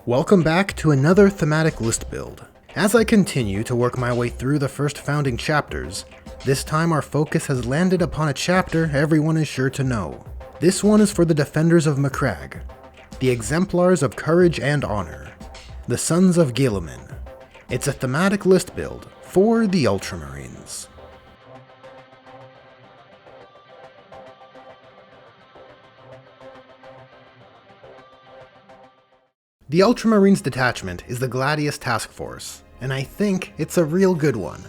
Welcome back to another thematic list build. As I continue to work my way through the first founding chapters, this time our focus has landed upon a chapter everyone is sure to know. This one is for the Defenders of Macragge, the Exemplars of Courage and Honor, the Sons of Guilliman. It's a thematic list build for the Ultramarines. The Ultramarines detachment is the Gladius Task Force, and I think it's a real good one.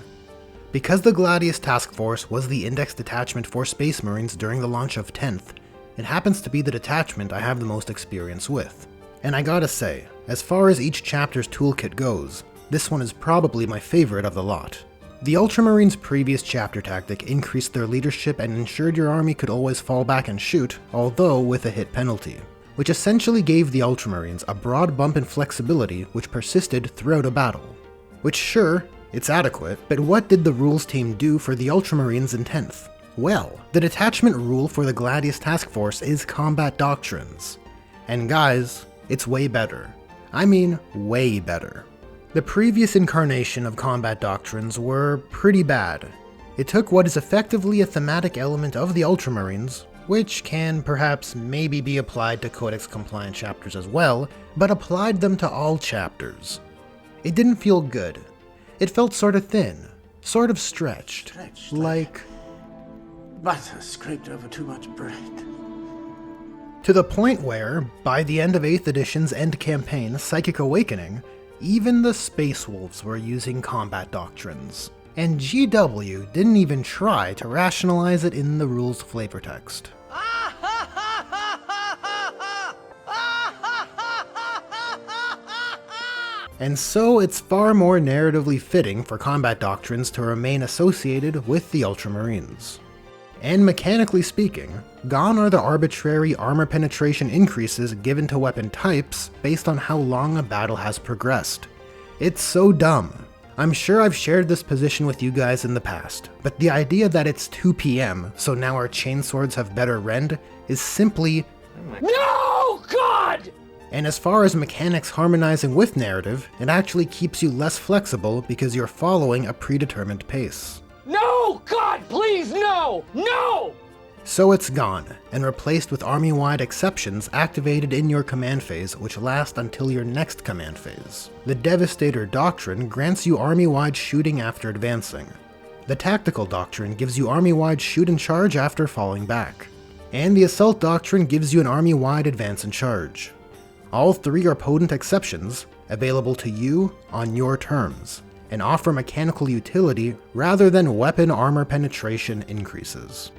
Because the Gladius Task Force was the index detachment for Space Marines during the launch of 10th, it happens to be the detachment I have the most experience with. And I gotta say, as far as each chapter's toolkit goes, this one is probably my favorite of the lot. The Ultramarines' previous chapter tactic increased their leadership and ensured your army could always fall back and shoot, although with a hit penalty, which essentially gave the Ultramarines a broad bump in flexibility which persisted throughout a battle. Which sure, it's adequate, but what did the rules team do for the Ultramarines in 10th? Well, the detachment rule for the Gladius Task Force is Combat Doctrines. And guys, it's way better. I mean, way better. The previous incarnation of Combat Doctrines were pretty bad. It took what is effectively a thematic element of the Ultramarines, which can perhaps maybe be applied to Codex-compliant chapters as well, but applied them to all chapters. It didn't feel good. It felt sort of thin, sort of stretched, like butter scraped over too much bread. To the point where, by the end of 8th edition's end campaign, Psychic Awakening, even the Space Wolves were using Combat Doctrines. And GW didn't even try to rationalize it in the rules flavor text. And so it's far more narratively fitting for Combat Doctrines to remain associated with the Ultramarines. And mechanically speaking, gone are the arbitrary armor penetration increases given to weapon types based on how long a battle has progressed. It's so dumb. I'm sure I've shared this position with you guys in the past, but the idea that it's 2 PM, so now our chainswords have better rend, is simply No, God! And as far as mechanics harmonizing with narrative, it actually keeps you less flexible because you're following a predetermined pace. No, God, please, no! No! So it's gone, and replaced with army-wide exceptions activated in your command phase which last until your next command phase. The Devastator Doctrine grants you army-wide shooting after advancing. The Tactical Doctrine gives you army-wide shoot and charge after falling back. And the Assault Doctrine gives you an army-wide advance and charge. All three are potent exceptions, available to you on your terms, and offer mechanical utility rather than weapon armor penetration increases.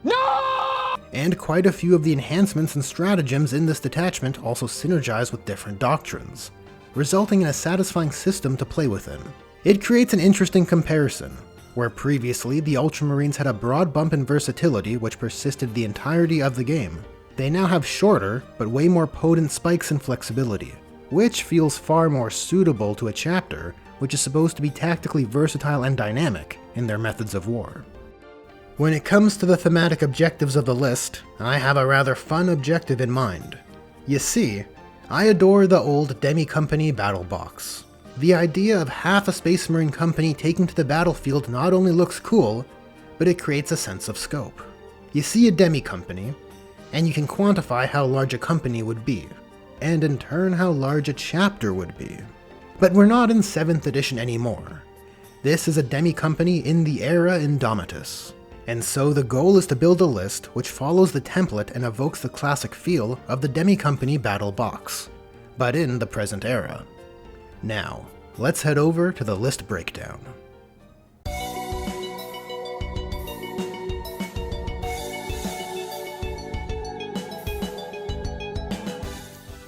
No! And quite a few of the enhancements and stratagems in this detachment also synergize with different doctrines, resulting in a satisfying system to play within. It creates an interesting comparison, where previously the Ultramarines had a broad bump in versatility which persisted the entirety of the game. They now have shorter, but way more potent spikes in flexibility, which feels far more suitable to a chapter which is supposed to be tactically versatile and dynamic in their methods of war. When it comes to the thematic objectives of the list, I have a rather fun objective in mind. You see, I adore the old DEMI-COMPANY battle box. The idea of half a Space Marine company taking to the battlefield not only looks cool, but it creates a sense of scope. You see a DEMI-COMPANY, and you can quantify how large a company would be, and in turn how large a chapter would be. But we're not in 7th edition anymore. This is a DEMI-COMPANY in the era Indomitus. And so the goal is to build a list which follows the template and evokes the classic feel of the DEMI-COMPANY battle box, but in the present era. Now, let's head over to the list breakdown.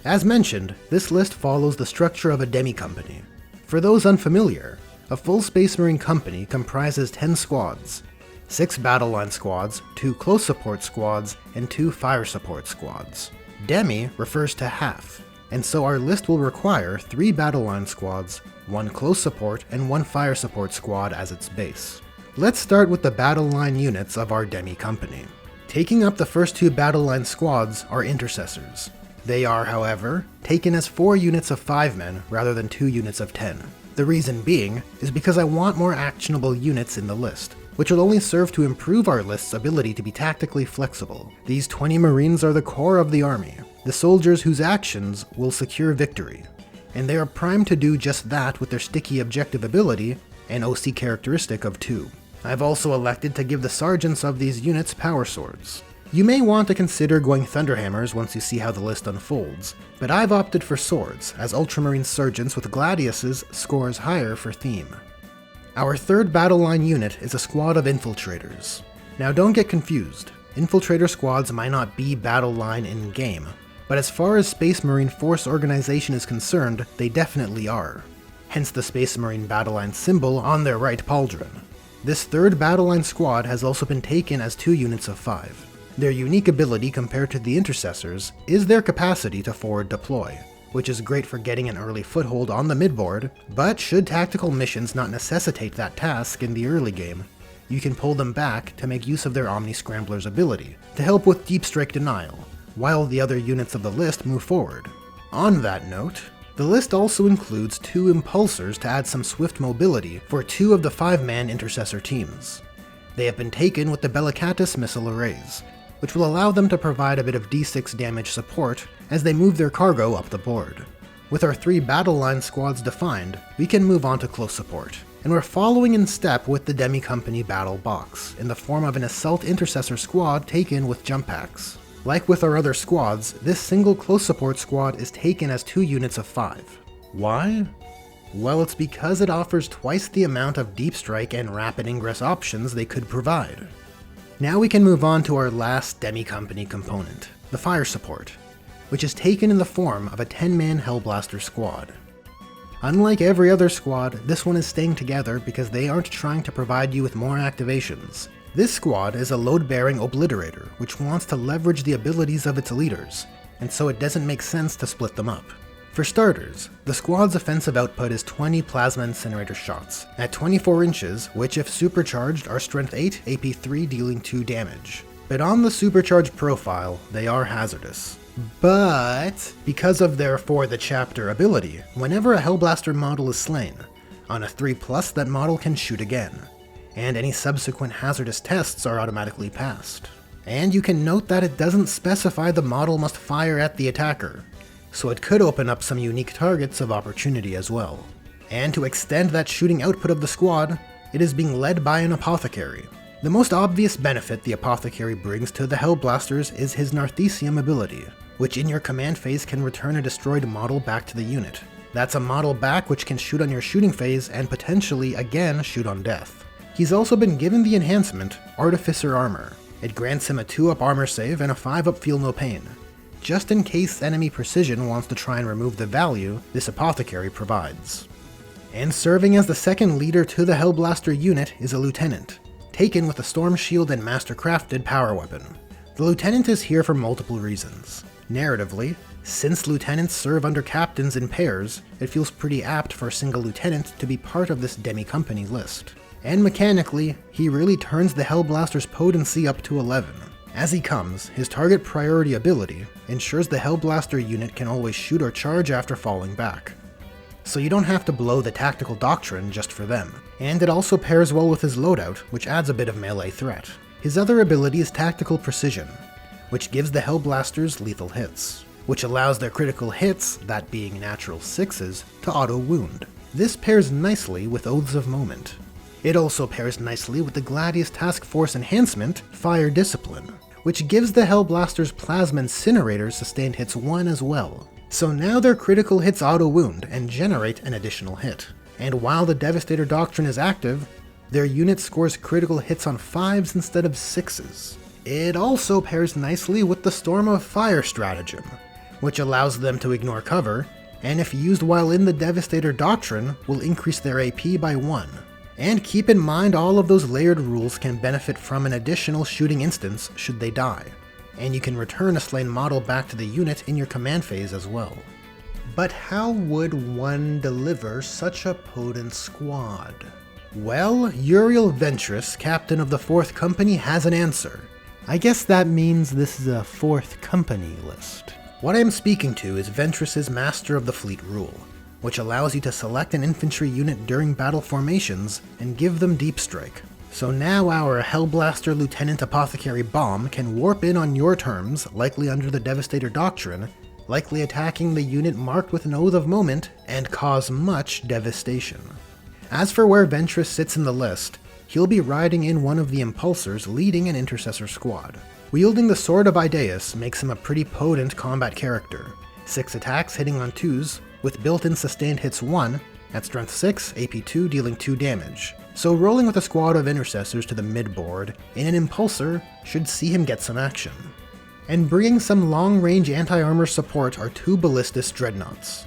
As mentioned, this list follows the structure of a DEMI-COMPANY. For those unfamiliar, a full Space Marine company comprises 10 squads, 6 battle line squads, 2 close support squads, and 2 fire support squads. Demi refers to half, and so our list will require 3 battle line squads, 1 close support, and 1 fire support squad as its base. Let's start with the battle line units of our DEMI-COMPANY. Taking up the first 2 battle line squads are intercessors. They are, however, taken as 4 units of 5 men rather than 2 units of 10. The reason being is because I want more actionable units in the list, which will only serve to improve our list's ability to be tactically flexible. These 20 Marines are the core of the army, the soldiers whose actions will secure victory, and they are primed to do just that with their sticky objective ability, an OC characteristic of 2. I've also elected to give the sergeants of these units power swords. You may want to consider going Thunderhammers once you see how the list unfolds, but I've opted for swords, as Ultramarine sergeants with Gladiuses scores higher for theme. Our third battle line unit is a squad of infiltrators. Now don't get confused, infiltrator squads might not be battle line in-game, but as far as Space Marine Force organization is concerned, they definitely are. Hence the Space Marine battle line symbol on their right pauldron. This third battle line squad has also been taken as 2 units of 5. Their unique ability compared to the intercessors is their capacity to forward deploy, which is great for getting an early foothold on the midboard, but should tactical missions not necessitate that task in the early game, you can pull them back to make use of their Omni Scrambler's ability to help with deep strike denial, while the other units of the list move forward. On that note, the list also includes 2 impulsors to add some swift mobility for 2 of the 5-man intercessor teams. They have been taken with the Bellicatus missile arrays, which will allow them to provide a bit of D6 damage support as they move their cargo up the board. With our 3 battle line squads defined, we can move on to close support, and we're following in step with the DEMI-COMPANY battle box, in the form of an assault intercessor squad taken with jump packs. Like with our other squads, this single close support squad is taken as 2 units of 5. Why? Well, it's because it offers twice the amount of deep strike and rapid ingress options they could provide. Now we can move on to our last DEMI-COMPANY component, the fire support, which is taken in the form of a 10-man Hellblaster squad. Unlike every other squad, this one is staying together because they aren't trying to provide you with more activations. This squad is a load-bearing obliterator, which wants to leverage the abilities of its leaders, and so it doesn't make sense to split them up. For starters, the squad's offensive output is 20 Plasma Incinerator shots, at 24 inches, which if supercharged are Strength 8, AP 3 dealing 2 damage. But on the supercharged profile, they are hazardous. But because of their For the Chapter ability, whenever a Hellblaster model is slain, on a 3+ that model can shoot again, and any subsequent hazardous tests are automatically passed. And you can note that it doesn't specify the model must fire at the attacker, so it could open up some unique targets of opportunity as well. And to extend that shooting output of the squad, it is being led by an Apothecary. The most obvious benefit the Apothecary brings to the Hellblasters is his Narthesium ability, which in your command phase can return a destroyed model back to the unit. That's a model back which can shoot on your shooting phase and potentially again shoot on death. He's also been given the enhancement Artificer Armor. It grants him a 2-up armor save and a 5-up feel no pain, just in case enemy precision wants to try and remove the value this Apothecary provides. And serving as the second leader to the Hellblaster unit is a Lieutenant, taken with a Storm Shield and Mastercrafted power weapon. The Lieutenant is here for multiple reasons. Narratively, since Lieutenants serve under Captains in pairs, it feels pretty apt for a single Lieutenant to be part of this DEMI-COMPANY list. And mechanically, he really turns the Hellblaster's potency up to 11. As he comes, his target priority ability ensures the Hellblaster unit can always shoot or charge after falling back. So you don't have to blow the tactical doctrine just for them. And it also pairs well with his loadout, which adds a bit of melee threat. His other ability is Tactical Precision, which gives the Hellblasters lethal hits, which allows their critical hits, that being natural 6s, to auto-wound. This pairs nicely with Oaths of Moment. It also pairs nicely with the Gladius Task Force enhancement, Fire Discipline, which gives the Hellblasters Plasma Incinerators sustained hits 1 as well. So now their critical hits auto-wound and generate an additional hit. And while the Devastator Doctrine is active, their unit scores critical hits on 5s instead of 6s. It also pairs nicely with the Storm of Fire stratagem, which allows them to ignore cover, and if used while in the Devastator Doctrine, will increase their AP by 1. And keep in mind all of those layered rules can benefit from an additional shooting instance should they die, and you can return a slain model back to the unit in your command phase as well. But how would one deliver such a potent squad? Well, Uriel Ventress, captain of the 4th Company, has an answer. I guess that means this is a 4th Company list. What I am speaking to is Ventress's Master of the Fleet rule, which allows you to select an infantry unit during battle formations and give them deep strike. So now our Hellblaster Lieutenant Apothecary Bomb can warp in on your terms, likely under the Devastator Doctrine, likely attacking the unit marked with an Oath of Moment, and cause much devastation. As for where Ventress sits in the list, he'll be riding in one of the Impulsors leading an Intercessor squad. Wielding the Sword of Idaeus makes him a pretty potent combat character. 6 attacks hitting on 2s, with built-in sustained hits 1, at strength 6, AP 2 dealing 2 damage. So rolling with a squad of Intercessors to the mid-board in an Impulsor should see him get some action. And bringing some long-range anti-armor support are 2 Ballistus Dreadnoughts.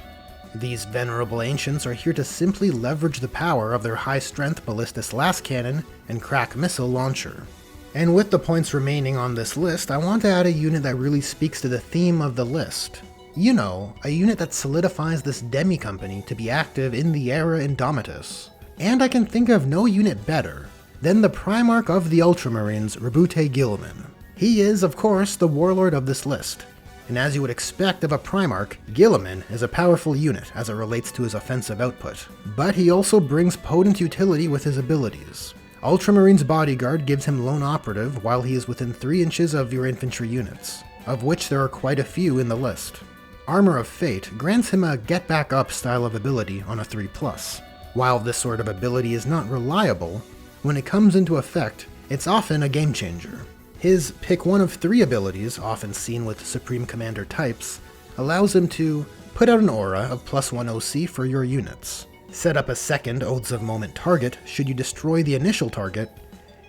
These venerable ancients are here to simply leverage the power of their high-strength Ballistus Last Cannon and Crack Missile Launcher. And with the points remaining on this list, I want to add a unit that really speaks to the theme of the list. You know, a unit that solidifies this DEMI-COMPANY to be active in the era Indomitus. And I can think of no unit better than the Primarch of the Ultramarines, Guilliman. He is, of course, the warlord of this list. And as you would expect of a Primarch, Guilliman is a powerful unit as it relates to his offensive output. But he also brings potent utility with his abilities. Ultramarines Bodyguard gives him Lone Operative while he is within 3 inches of your infantry units, of which there are quite a few in the list. Armor of Fate grants him a Get Back Up style of ability on a 3+. While this sort of ability is not reliable, when it comes into effect, it's often a game changer. His Pick One of 3 abilities, often seen with Supreme Commander types, allows him to put out an aura of +1 OC for your units, set up a second Oaths of Moment target should you destroy the initial target,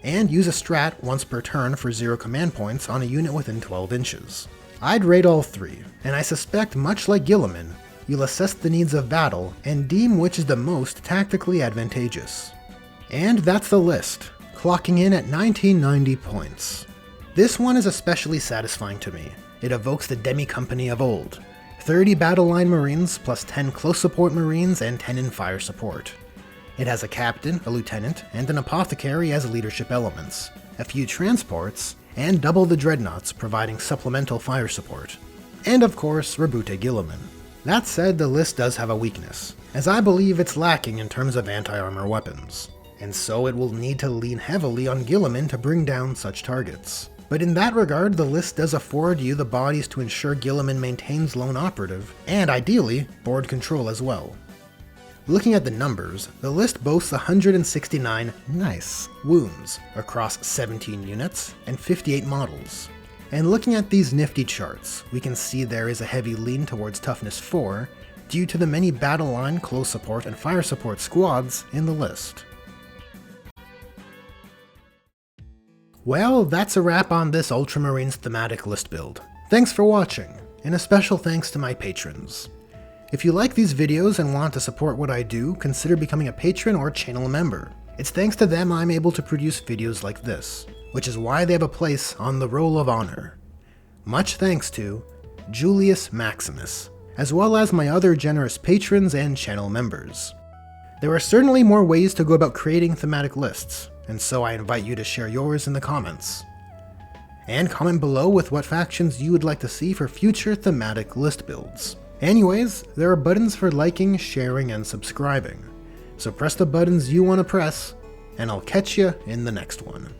and use a strat once per turn for 0 command points on a unit within 12 inches. I'd rate all 3, and I suspect much like Guilliman, you'll assess the needs of battle and deem which is the most tactically advantageous. And that's the list, clocking in at 1990 points. This one is especially satisfying to me. It evokes the DEMI-COMPANY of old. 30 battle line Marines plus 10 close support Marines and 10 in fire support. It has a captain, a lieutenant, and an apothecary as leadership elements, a few transports, and double the dreadnoughts providing supplemental fire support. And of course, Guilliman. That said, the list does have a weakness, as I believe it's lacking in terms of anti-armor weapons, and so it will need to lean heavily on Guilliman to bring down such targets. But in that regard, the list does afford you the bodies to ensure Guilliman maintains Lone Operative, and ideally, board control as well. Looking at the numbers, the list boasts 169 nice wounds across 17 units and 58 models. And looking at these nifty charts, we can see there is a heavy lean towards toughness 4 due to the many battle line, close support, and fire support squads in the list. Well, that's a wrap on this Ultramarines thematic list build. Thanks for watching, and a special thanks to my patrons. If you like these videos and want to support what I do, consider becoming a patron or channel member. It's thanks to them I'm able to produce videos like this, which is why they have a place on the Roll of Honor. Much thanks to Julius Maximus, as well as my other generous patrons and channel members. There are certainly more ways to go about creating thematic lists, and so I invite you to share yours in the comments. And comment below with what factions you would like to see for future thematic list builds. Anyways, there are buttons for liking, sharing, and subscribing, so press the buttons you want to press, and I'll catch you in the next one.